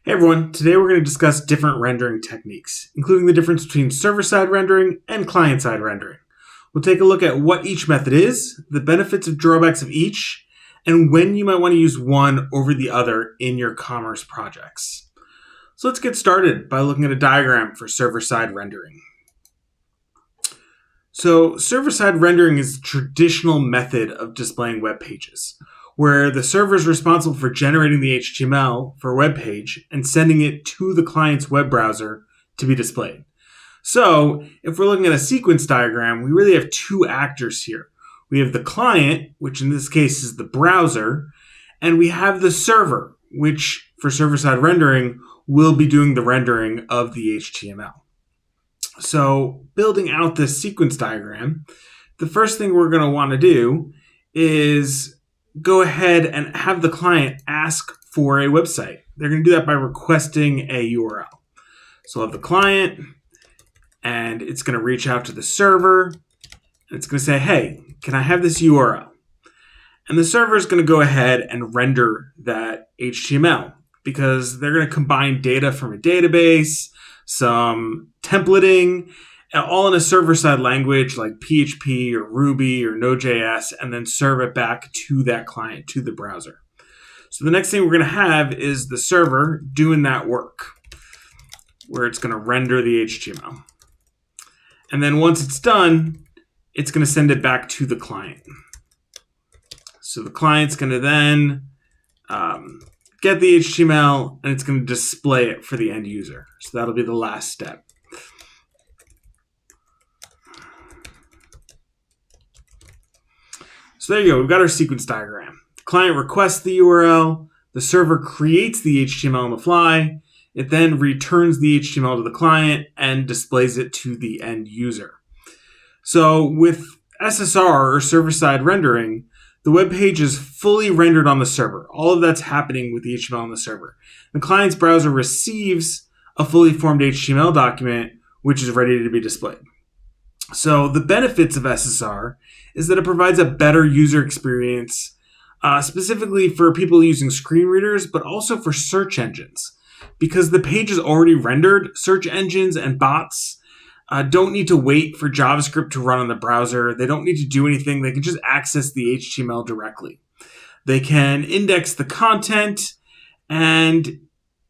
Hey everyone, today we're going to discuss different rendering techniques, including the difference between server-side rendering and client-side rendering. We'll take a look at what each method is, the benefits and drawbacks of each, and when you might want to use one over the other in your commerce projects. So let's get started by looking at a diagram for server-side rendering. So server-side rendering is a traditional method of displaying web pages, where the server is responsible for generating the HTML for a web page and sending it to the client's web browser to be displayed. So if we're looking at a sequence diagram, we really have two actors here. We have the client, which in this case is the browser, and we have the server, which for server-side rendering will be doing the rendering of the HTML. So building out this sequence diagram, the first thing we're going to want to do is go ahead and have the client ask for a website. They're going to do that by requesting a URL. So we'll have the client, and it's going to reach out to the server, and it's going to say, hey, can I have this URL? And the server is going to go ahead and render that HTML because they're going to combine data from a database, some templating, all in a server-side language like PHP or Ruby or Node.js, and then serve it back to that client, to the browser. So the next thing we're going to have is the server doing that work, where it's going to render the HTML. And then once it's done, it's going to send it back to the client. So the client's going to then get the HTML, and it's going to display it for the end user. So that'll be the last step. So there you go, we've got our sequence diagram. The client requests the URL, the server creates the HTML on the fly, it then returns the HTML to the client and displays it to the end user. So with SSR, or server-side rendering, the web page is fully rendered on the server. All of that's happening with the HTML on the server. The client's browser receives a fully formed HTML document, which is ready to be displayed. So the benefits of SSR is that it provides a better user experience, specifically for people using screen readers, but also for search engines. Because the page is already rendered, search engines and bots don't need to wait for JavaScript to run on the browser. They don't need to do anything. They can just access the HTML directly. They can index the content, and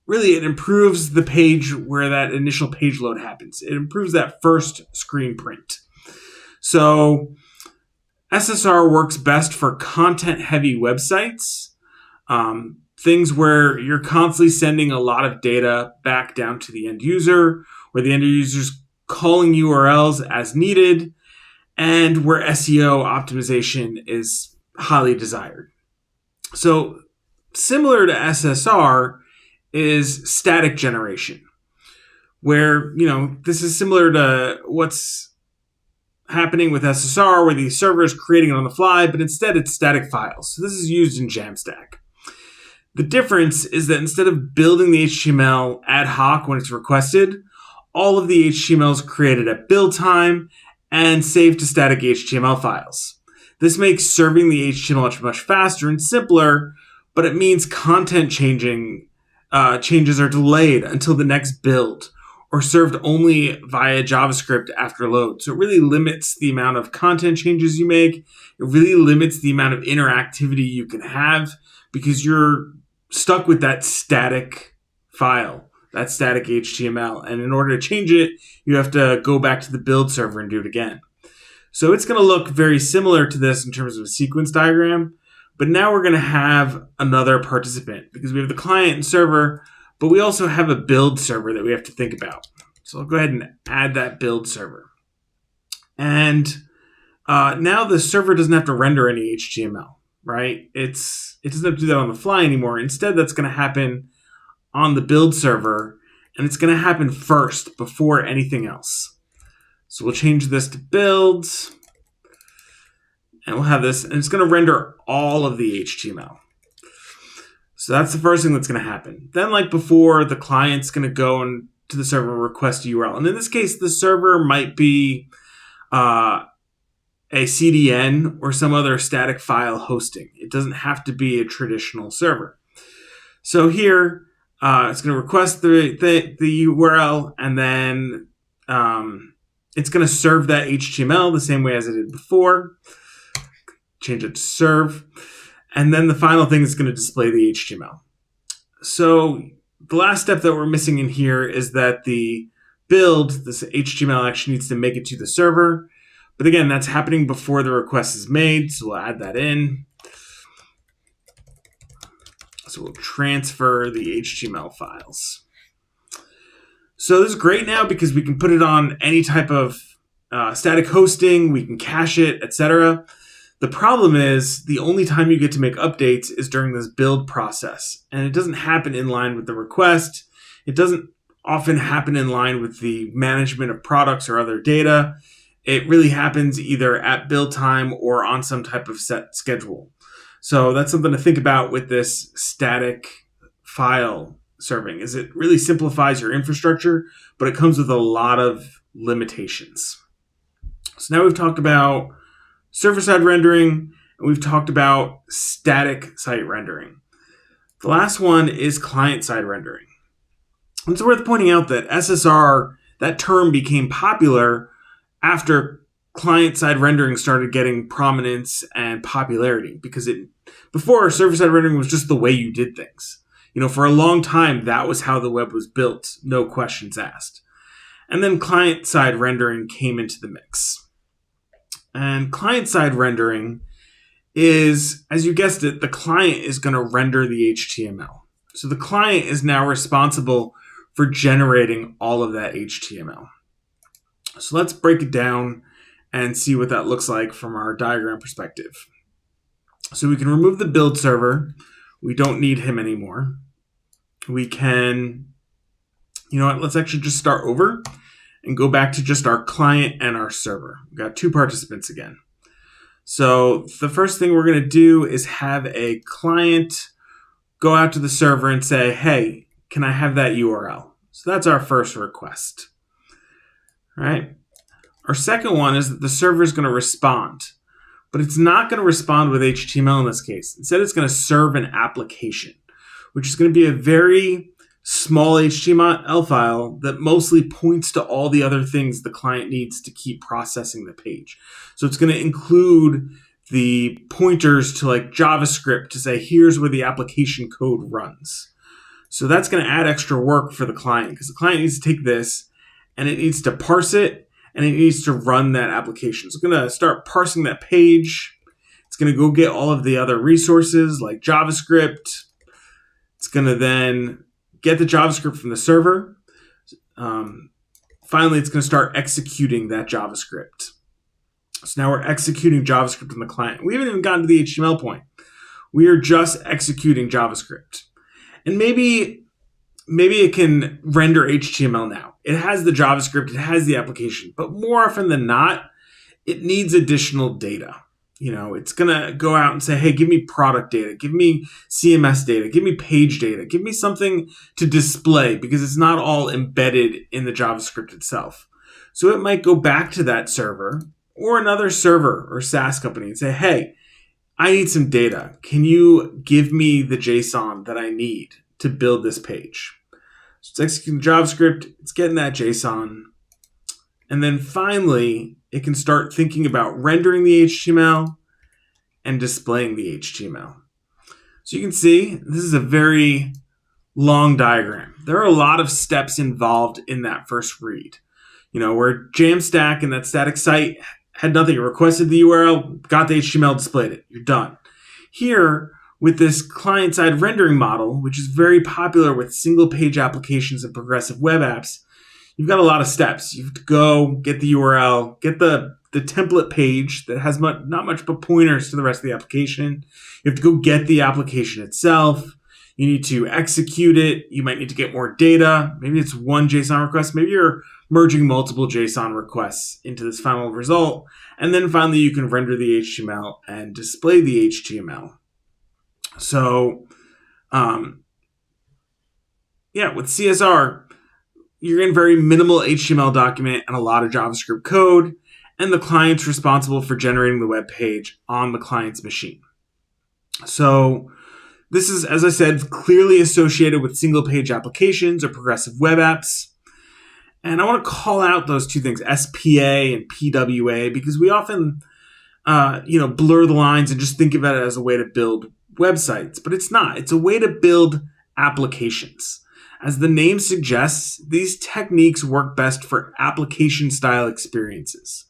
really it improves the page where that initial page load happens. It improves that first screen print. So SSR works best for content-heavy websites, things where you're constantly sending a lot of data back down to the end user, where the end user's calling URLs as needed, and where SEO optimization is highly desired. So similar to SSR is static generation, where, this is similar to what's happening with SSR, where the server is creating it on the fly, but instead it's static files. So this is used in Jamstack. The difference is that instead of building the HTML ad hoc when it's requested, all of the HTML is created at build time and saved to static HTML files. This makes serving the HTML much faster and simpler, but it means content changes are delayed until the next build, or served only via JavaScript after load. So it really limits the amount of content changes you make. It really limits the amount of interactivity you can have because you're stuck with that static file, that static HTML. And in order to change it, you have to go back to the build server and do it again. So it's going to look very similar to this in terms of a sequence diagram. But now we're going to have another participant because we have the client and server, but we also have a build server that we have to think about. So I'll go ahead and add that build server. And now the server doesn't have to render any HTML, right? It doesn't have to do that on the fly anymore. Instead, that's going to happen on the build server, and it's going to happen first before anything else. So we'll change this to build, and we'll have this, and it's going to render all of the HTML. So that's the first thing that's going to happen. Then, like before, the client's going to go to the server and request a URL. And in this case, the server might be a CDN or some other static file hosting. It doesn't have to be a traditional server. So here, It's going to request the URL, and then it's going to serve that HTML the same way as it did before. Change it to serve. And then the final thing is going to display the HTML. So the last step that we're missing in here is that the build, this HTML actually needs to make it to the server. But again, that's happening before the request is made, so we'll add that in. So we'll transfer the HTML files. So this is great now because we can put it on any type of static hosting, we can cache it, etc. The problem is the only time you get to make updates is during this build process, and it doesn't happen in line with the request. It doesn't often happen in line with the management of products or other data. It really happens either at build time or on some type of set schedule. So that's something to think about with this static file serving, is it really simplifies your infrastructure, but it comes with a lot of limitations. So now we've talked about server-side rendering, and we've talked about static site rendering. The last one is client-side rendering. It's worth pointing out that SSR, that term became popular after client-side rendering started getting prominence and popularity, because before, server-side rendering was just the way you did things. For a long time, that was how the web was built, no questions asked. And then client-side rendering came into the mix. And client-side rendering is, as you guessed it, the client is going to render the HTML. So the client is now responsible for generating all of that HTML. So let's break it down and see what that looks like from our diagram perspective. So we can remove the build server. We don't need him anymore. We can, let's actually just start over and go back to just our client and our server. We've got two participants again. So the first thing we're going to do is have a client go out to the server and say, hey, can I have that URL? So that's our first request. All right. Our second one is that the server is going to respond, but it's not going to respond with HTML in this case. Instead, it's going to serve an application, which is going to be a very small HTML file that mostly points to all the other things the client needs to keep processing the page. So it's going to include the pointers to like JavaScript to say, here's where the application code runs. So that's going to add extra work for the client, because the client needs to take this and it needs to parse it and it needs to run that application. So it's going to start parsing that page. It's going to go get all of the other resources like JavaScript. It's going to then get the JavaScript from the server. Finally, it's going to start executing that JavaScript. So now we're executing JavaScript on the client. We haven't even gotten to the HTML point. We are just executing JavaScript. And maybe it can render HTML now. It has the JavaScript, it has the application, but more often than not, it needs additional data. It's going to go out and say, hey, give me product data, give me CMS data, give me page data, give me something to display, because it's not all embedded in the JavaScript itself. So it might go back to that server or another server or SaaS company and say, hey, I need some data. Can you give me the JSON that I need to build this page? So it's executing JavaScript, it's getting that JSON, and then finally, it can start thinking about rendering the HTML and displaying the HTML. So you can see this is a very long diagram. There are a lot of steps involved in that first read. Where Jamstack and that static site had nothing. It requested the URL, got the HTML, displayed it. You're done. Here, with this client-side rendering model, which is very popular with single-page applications and progressive web apps, you've got a lot of steps. You have to go get the URL, get the template page that has not much but pointers to the rest of the application. You have to go get the application itself. You need to execute it. You might need to get more data. Maybe it's one JSON request. Maybe you're merging multiple JSON requests into this final result. And then finally, you can render the HTML and display the HTML. So, with CSR, you're in very minimal HTML document and a lot of JavaScript code, and the client's responsible for generating the web page on the client's machine. So This is, as I said, clearly associated with single-page applications or progressive web apps. And I want to call out those two things, SPA and PWA, because we often blur the lines and just think of it as a way to build websites. But it's not. It's a way to build applications. As the name suggests, these techniques work best for application-style experiences.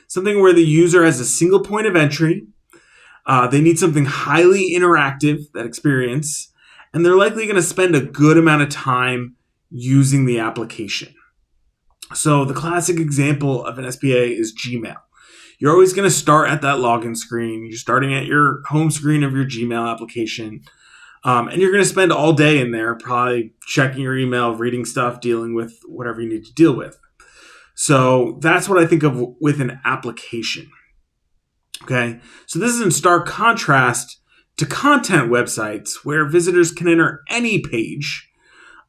Something where the user has a single point of entry. They need something highly interactive, that experience, and they're likely going to spend a good amount of time using the application. So the classic example of an SPA is Gmail. You're always going to start at that login screen. You're starting at your home screen of your Gmail application. And you're going to spend all day in there probably checking your email, reading stuff, dealing with whatever you need to deal with. So that's what I think of with an application. Okay, so this is in stark contrast to content websites where visitors can enter any page.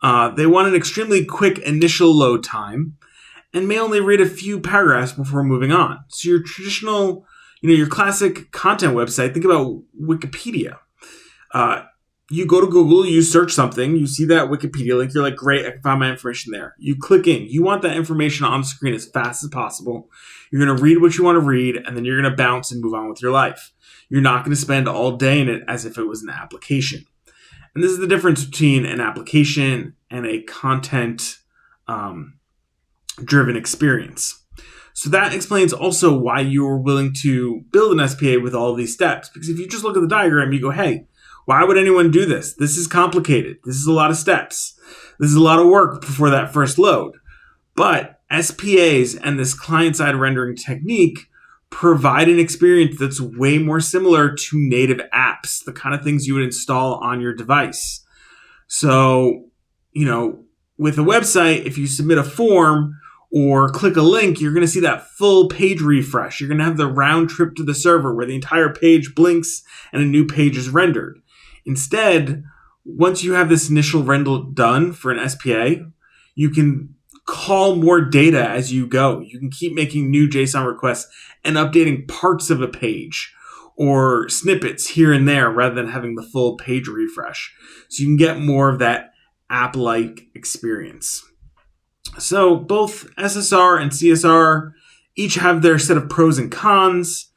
They want an extremely quick initial load time and may only read a few paragraphs before moving on. So your traditional, your classic content website, think about Wikipedia. You go to Google, you search something, you see that Wikipedia link, you're like, great, I can find my information there. You click in. You want that information on the screen as fast as possible. You're going to read what you want to read, and then you're going to bounce and move on with your life. You're not going to spend all day in it as if it was an application. And this is the difference between an application and a content driven experience. So that explains also why you're willing to build an SPA with all of these steps. Because if you just look at the diagram, you go, hey, why would anyone do this? This is complicated. This is a lot of steps. This is a lot of work before that first load. But SPAs and this client-side rendering technique provide an experience that's way more similar to native apps, the kind of things you would install on your device. So, with a website, if you submit a form or click a link, you're going to see that full page refresh. You're going to have the round trip to the server where the entire page blinks and a new page is rendered. Instead, once you have this initial render done for an SPA, you can call more data as you go. You can keep making new JSON requests and updating parts of a page or snippets here and there rather than having the full page refresh. So you can get more of that app-like experience. So both SSR and CSR each have their set of pros and cons,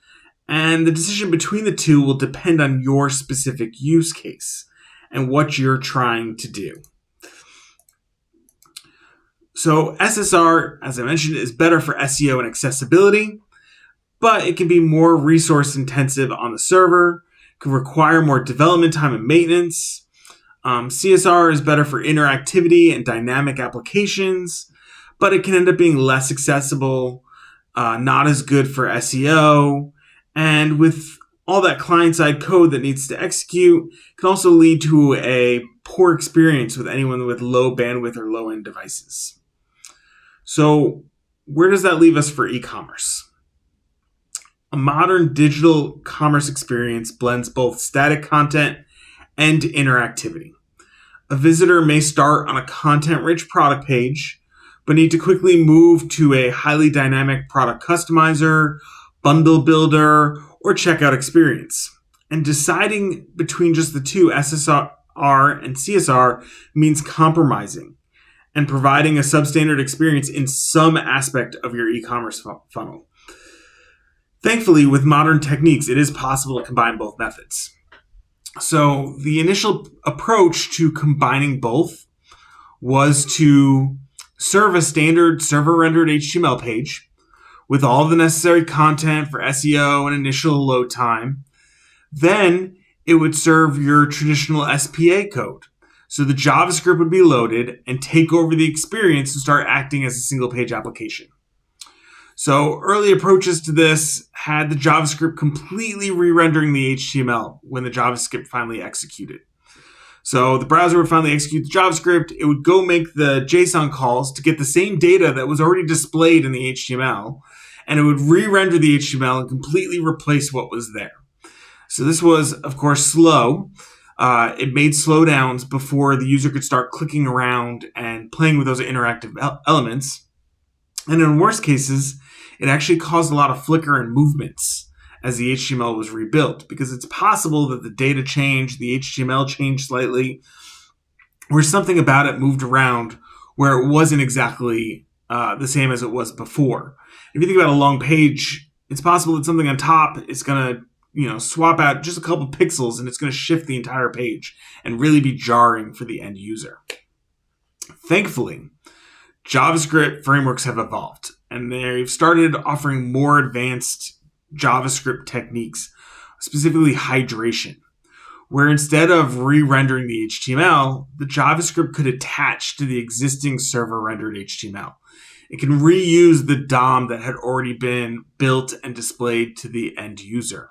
and the decision between the two will depend on your specific use case and what you're trying to do. So SSR, as I mentioned, is better for SEO and accessibility, but it can be more resource intensive on the server, can require more development time and maintenance. CSR is better for interactivity and dynamic applications, but it can end up being less accessible, not as good for SEO, and with all that client-side code that needs to execute, can also lead to a poor experience with anyone with low bandwidth or low-end devices. So where does that leave us for e-commerce? A modern digital commerce experience blends both static content and interactivity. A visitor may start on a content-rich product page, but need to quickly move to a highly dynamic product customizer, bundle builder, or checkout experience. And deciding between just the two, SSR and CSR, means compromising and providing a substandard experience in some aspect of your e-commerce funnel. Thankfully, with modern techniques, it is possible to combine both methods. So the initial approach to combining both was to serve a standard server-rendered HTML page with all of the necessary content for SEO and initial load time. Then it would serve your traditional SPA code. So the JavaScript would be loaded and take over the experience and start acting as a single-page application. So early approaches to this had the JavaScript completely re-rendering the HTML when the JavaScript finally executed. So the browser would finally execute the JavaScript. It would go make the JSON calls to get the same data that was already displayed in the HTML, and it would re-render the HTML and completely replace what was there. So this was, of course, slow. It made slowdowns before the user could start clicking around and playing with those interactive elements. And in worst cases, it actually caused a lot of flicker and movements as the HTML was rebuilt, because it's possible that the data changed, the HTML changed slightly, or something about it moved around where it wasn't exactly the same as it was before. If you think about a long page, it's possible that something on top is going to swap out just a couple pixels and it's going to shift the entire page and really be jarring for the end user. Thankfully, JavaScript frameworks have evolved and they've started offering more advanced JavaScript techniques, specifically hydration, where instead of re-rendering the HTML, the JavaScript could attach to the existing server-rendered HTML. It can reuse the DOM that had already been built and displayed to the end user.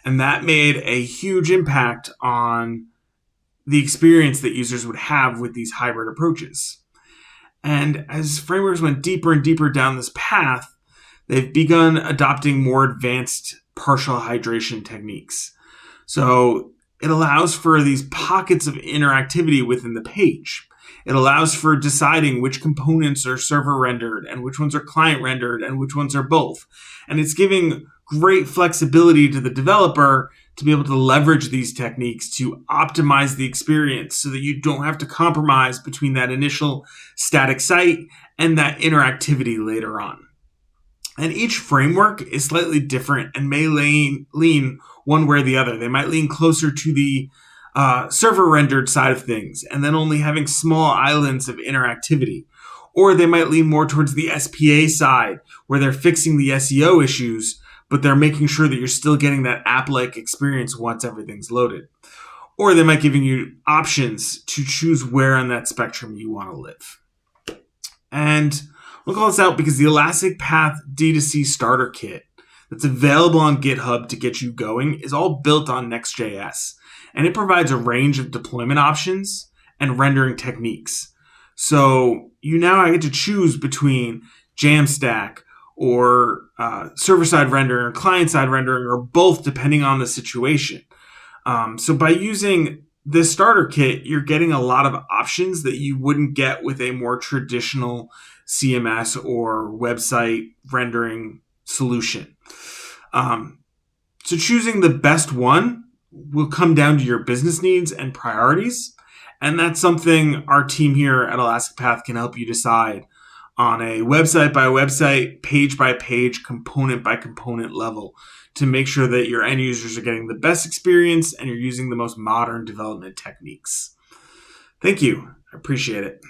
And that made a huge impact on the experience that users would have with these hybrid approaches. And as frameworks went deeper and deeper down this path, they've begun adopting more advanced partial hydration techniques. So it allows for these pockets of interactivity within the page. It allows for deciding which components are server rendered and which ones are client rendered and which ones are both. And it's giving great flexibility to the developer to be able to leverage these techniques to optimize the experience so that you don't have to compromise between that initial static site and that interactivity later on. And each framework is slightly different and may lean one way or the other. They might lean closer to the server rendered side of things and then only having small islands of interactivity. Or they might lean more towards the SPA side where they're fixing the SEO issues, but they're making sure that you're still getting that app-like experience once everything's loaded. Or they might give you options to choose where on that spectrum you want to live. And we'll call this out because the Elastic Path D2C Starter Kit that's available on GitHub to get you going is all built on Next.js. And it provides a range of deployment options and rendering techniques. So you now get to choose between Jamstack or server-side rendering or client-side rendering or both depending on the situation. So by using this starter kit, you're getting a lot of options that you wouldn't get with a more traditional CMS or website rendering solution. So choosing the best one will come down to your business needs and priorities. And that's something our team here at Elastic Path can help you decide on a website by website, page by page, component by component level to make sure that your end users are getting the best experience and you're using the most modern development techniques. Thank you. I appreciate it.